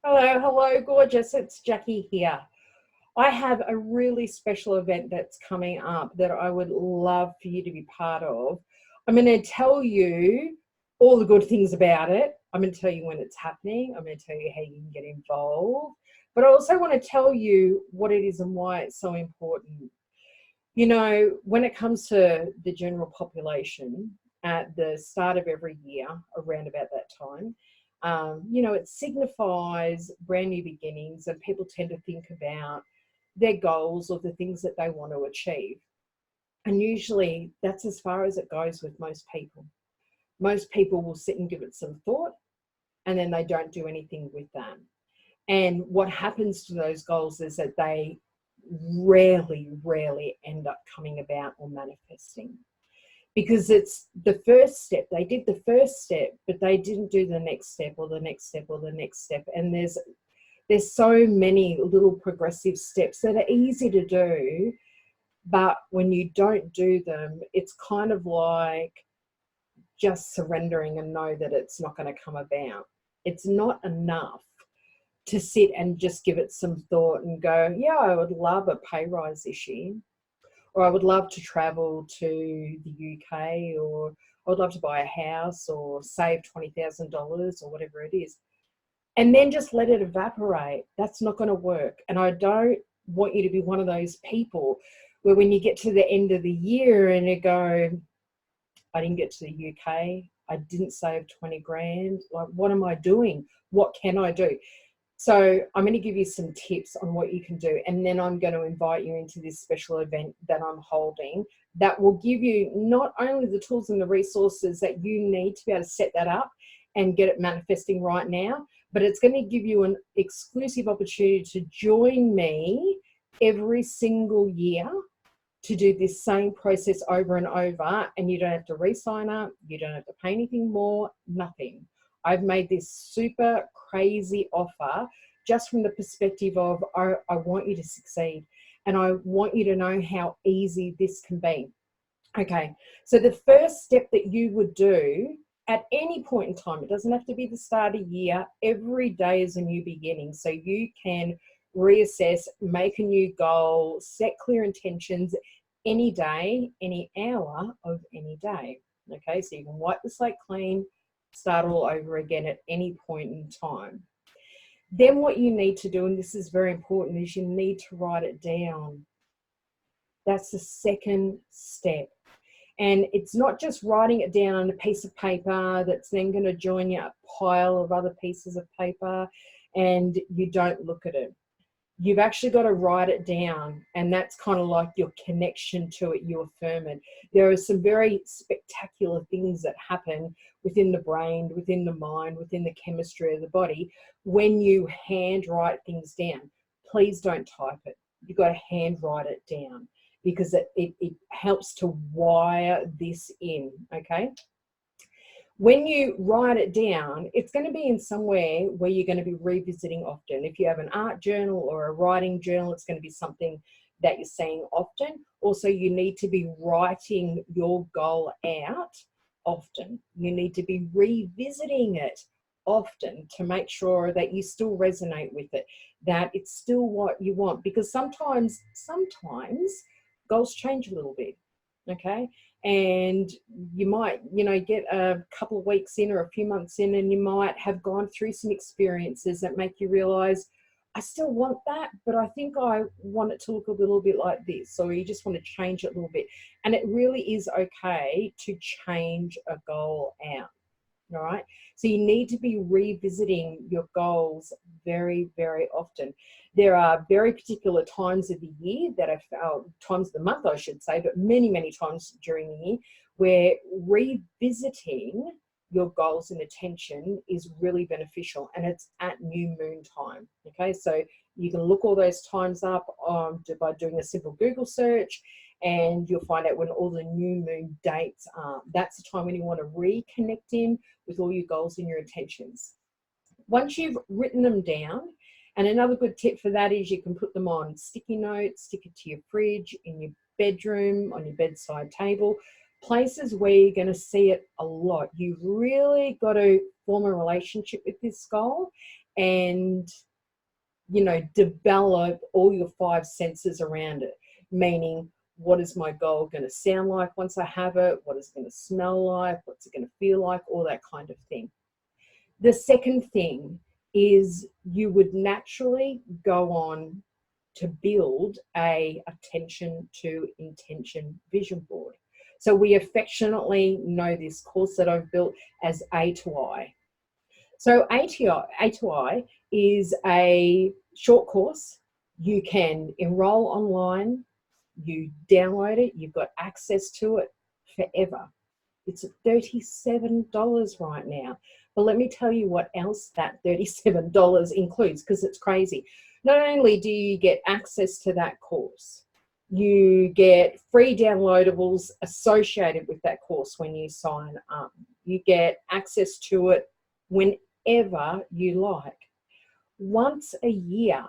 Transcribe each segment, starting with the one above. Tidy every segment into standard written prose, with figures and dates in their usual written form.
Hello, gorgeous. It's Jackie here. I have a really special event that's coming up that I would love for you to be part of. I'm going to tell you all the good things about it. I'm going to tell you when it's happening. I'm going to tell you how you can get involved. But I also want to tell you what it is and why it's so important. You know, when it comes to the general population at the start of every year, around about that time, it signifies brand new beginnings, and people tend to think about their goals or the things that they want to achieve. And usually that's as far as it goes with most people. Most people will sit and give it some thought, and then they don't do anything with that. And what happens to those goals is that they rarely end up coming about or manifesting, because it's the first step. They did the first step, but they didn't do the next step or the next step or the next step. And there's so many little progressive steps that are easy to do, but when you don't do them, it's kind of like just surrendering and know that it's not going to come about. It's not enough to sit and just give it some thought and go, yeah, I would love a pay rise this year, or I would love to travel to the UK, or I would love to buy a house or save $20,000 or whatever it is, and then just let it evaporate. That's not going to work. And I don't want you to be one of those people where when you get to the end of the year and you go, I didn't get to the UK, I didn't save 20 grand. Like, what am I doing? What can I do? So I'm going to give you some tips on what you can do, and then I'm going to invite you into this special event that I'm holding that will give you not only the tools and the resources that you need to be able to set that up and get it manifesting right now, but it's going to give you an exclusive opportunity to join me every single year to do this same process over and over, and you don't have to re-sign up, you don't have to pay anything more, nothing. I've made this super crazy offer just from the perspective of I want you to succeed, and I want you to know how easy this can be. Okay, so the first step that you would do at any point in time, it doesn't have to be the start of year, every day is a new beginning. So you can reassess, make a new goal, set clear intentions any day, any hour of any day. Okay, so you can wipe the slate clean, start all over again at any point in time. Then what you need to do, and this is very important, is you need to write it down. That's the second step. And it's not just writing it down on a piece of paper that's then going to join a pile of other pieces of paper and you don't look at it. You've actually got to write it down, and that's kind of like your connection to it, you affirm it. There are some very spectacular things that happen within the brain, within the mind, within the chemistry of the body when you hand write things down. Please don't type it. You've got to hand write it down, because it helps to wire this in, okay? When you write it down, it's going to be in somewhere where you're going to be revisiting often. If you have an art journal or a writing journal, it's going to be something that you're seeing often. Also, you need to be writing your goal out often. You need to be revisiting it often to make sure that you still resonate with it, that it's still what you want. Because sometimes goals change a little bit, okay? And you might, get a couple of weeks in or a few months in, and you might have gone through some experiences that make you realize, I still want that, but I think I want it to look a little bit like this, or you just want to change it a little bit. And it really is okay to change a goal out. All right. So you need to be revisiting your goals very, very often. There are very particular times of the year that times of the month, I should say, but many, many times during the year where revisiting your goals and attention is really beneficial, and it's at new moon time. Okay. So you can look all those times up by doing a simple Google search, and you'll find out when all the new moon dates are. That's the time when you want to reconnect in with all your goals and your intentions. Once you've written them down, and another good tip for that is you can put them on sticky notes, stick it to your fridge, in your bedroom, on your bedside table, places where you're going to see it a lot. You've really got to form a relationship with this goal and, you know, develop all your 5 senses around it, meaning, what is my goal going to sound like once I have it? What is it going to smell like? What's it going to feel like? All that kind of thing. The second thing is you would naturally go on to build a attention to intention vision board. So we affectionately know this course that I've built as A to I. So A to I is a short course. You can enroll online, you download it, you've got access to it forever. It's $37 right now. But let me tell you what else that $37 includes, because it's crazy. Not only do you get access to that course, you get free downloadables associated with that course when you sign up. You get access to it whenever you like. Once a year,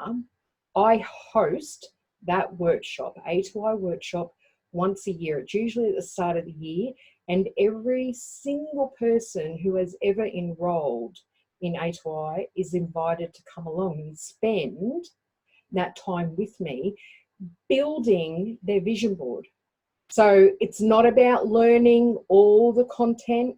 I host that workshop, A to I workshop, once a year. It's usually at the start of the year, and every single person who has ever enrolled in A to I is invited to come along and spend that time with me building their vision board. So it's not about learning all the content.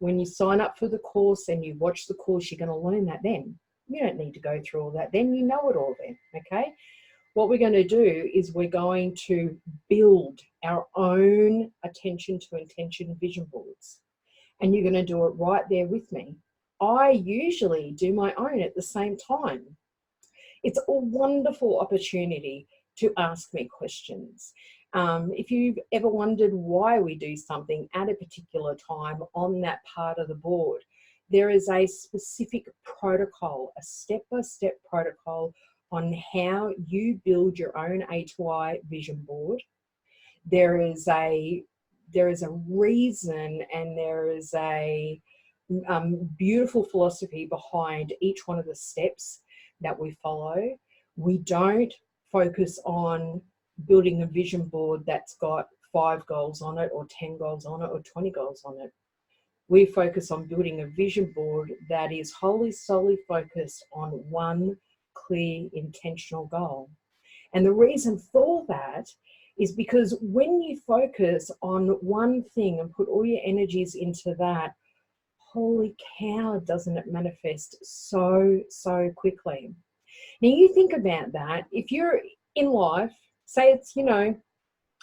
When you sign up for the course and you watch the course, you're going to learn that then. You don't need to go through all that then. You know it all then, okay? What we're going to do is we're going to build our own attention to intention vision boards. And you're going to do it right there with me. I usually do my own at the same time. It's a wonderful opportunity to ask me questions. If you've ever wondered why we do something at a particular time on that part of the board, there is a specific protocol, a step-by-step protocol on how you build your own A to I vision board. There is a reason, and there is a beautiful philosophy behind each one of the steps that we follow. We don't focus on building a vision board that's got 5 goals on it or 10 goals on it or 20 goals on it. We focus on building a vision board that is wholly solely focused on one clear intentional goal. And the reason for that is because when you focus on one thing and put all your energies into that, holy cow, doesn't it manifest so quickly. Now you think about that. If you're in life, say it's, you know,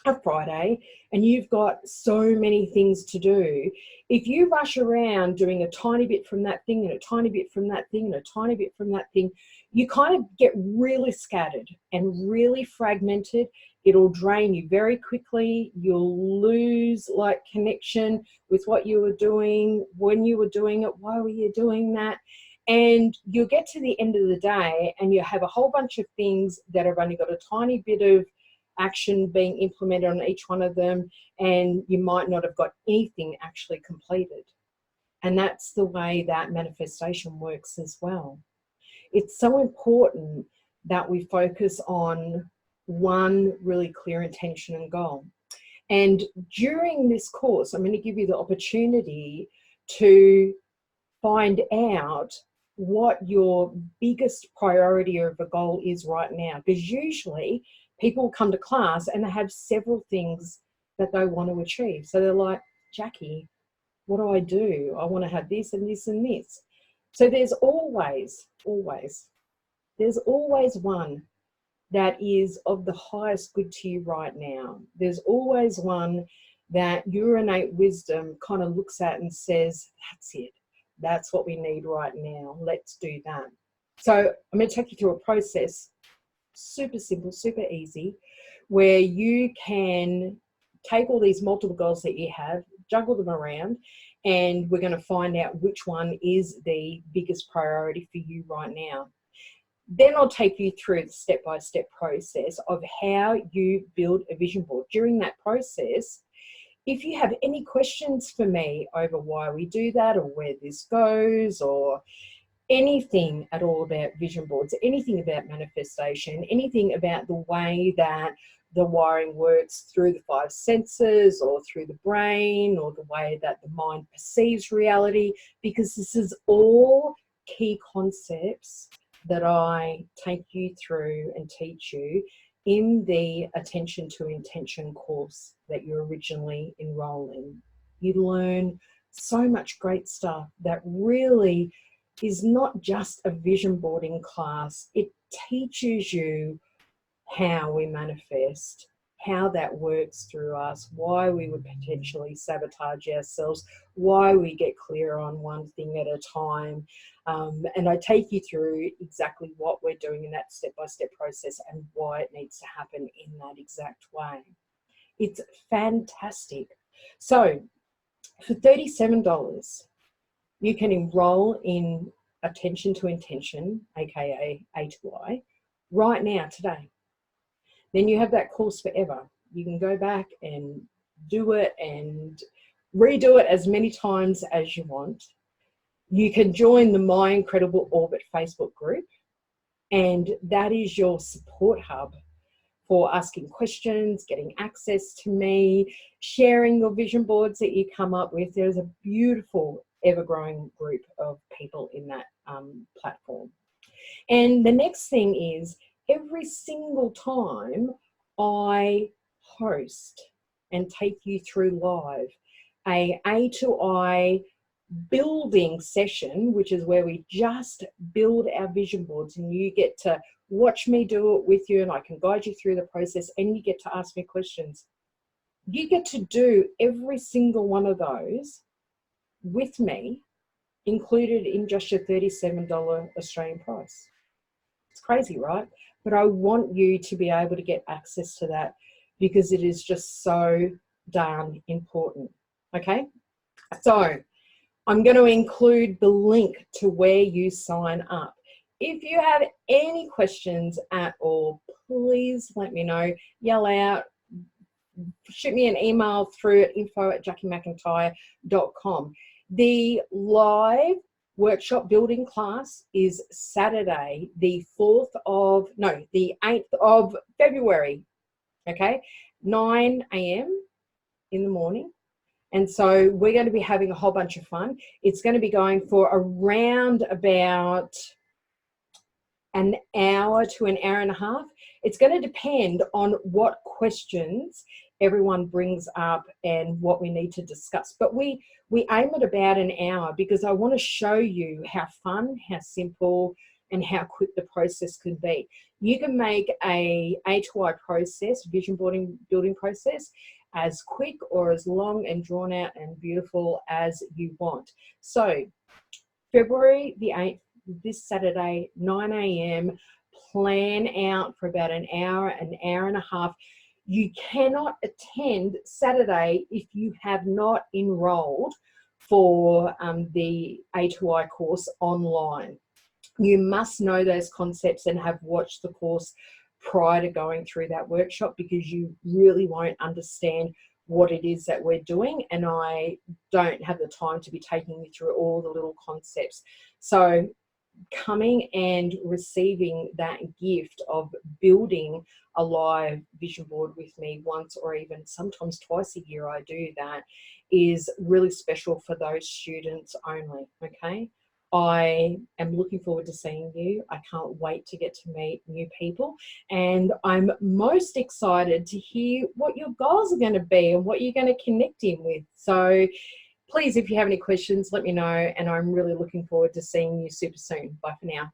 a Friday and you've got so many things to do, if you rush around doing a tiny bit from that thing and a tiny bit from that thing and a tiny bit from that thing, you kind of get really scattered and really fragmented. It'll drain you very quickly. You'll lose like connection with what you were doing, when you were doing it, why were you doing that? And you'll get to the end of the day and you have a whole bunch of things that have only got a tiny bit of action being implemented on each one of them, and you might not have got anything actually completed. And that's the way that manifestation works as well. It's so important that we focus on one really clear intention and goal. And during this course, I'm going to give you the opportunity to find out what your biggest priority of a goal is right now. Because usually people come to class and they have several things that they want to achieve. So they're like, Jackie, what do? I want to have this and this and this. So there's always one that is of the highest good to you right now. There's always one that your innate wisdom kind of looks at and says, that's it. That's what we need right now. Let's do that. So I'm going to take you through a process, super simple, super easy, where you can take all these multiple goals that you have, juggle them around, and we're going to find out which one is the biggest priority for you right now. Then I'll take you through the step-by-step process of how you build a vision board. During that process, if you have any questions for me over why we do that or where this goes or anything at all about vision boards, anything about manifestation, anything about the way that the wiring works through the 5 senses or through the brain or the way that the mind perceives reality, because this is all key concepts that I take you through and teach you in the Attention to Intention course that you originally enroll in. You learn so much great stuff that really is not just a vision boarding class. It teaches you how we manifest, how that works through us, why we would potentially sabotage ourselves, why we get clear on one thing at a time. And I take you through exactly what we're doing in that step-by-step process and why it needs to happen in that exact way. It's fantastic. So for $37, you can enroll in Attention to Intention, aka A2I, right now, today. Then you have that course forever. You can go back and do it and redo it as many times as you want. You can join the My Incredible Orbit Facebook group, and that is your support hub for asking questions, getting access to me, sharing your vision boards that you come up with. There's a beautiful, ever-growing group of people in that platform. And the next thing is, every single time I host and take you through live A to I building session, which is where we just build our vision boards, and you get to watch me do it with you, and I can guide you through the process, and you get to ask me questions. You get to do every single one of those with me, included in just your $37 Australian price. It's crazy, right? But I want you to be able to get access to that because it is just so darn important. Okay, so I'm going to include the link to where you sign up. If you have any questions at all, please let me know. Yell out, shoot me an email through at info@JacquieMcIntyre.com. The live workshop building class is Saturday, the 8th of February, okay, 9 a.m. in the morning. And so we're going to be having a whole bunch of fun. It's going to be going for around about an hour to an hour and a half. It's going to depend on what questions everyone brings up and what we need to discuss. But we aim at about an hour because I want to show you how fun, how simple, and how quick the process could be. You can make a to I process, vision building process, as quick or as long and drawn out and beautiful as you want. So February the 8th, this Saturday, 9 a.m, plan out for about an hour and a half. You cannot attend Saturday if you have not enrolled for the A2I course online. You must know those concepts and have watched the course prior to going through that workshop, because you really won't understand what it is that we're doing, and I don't have the time to be taking you through all the little concepts. So coming and receiving that gift of building a live vision board with me once or even sometimes twice a year, I do that, is really special for those students only, okay? I am looking forward to seeing you. I can't wait to get to meet new people, and I'm most excited to hear what your goals are going to be and what you're going to connect in with. So please, if you have any questions, let me know, and I'm really looking forward to seeing you super soon. Bye for now.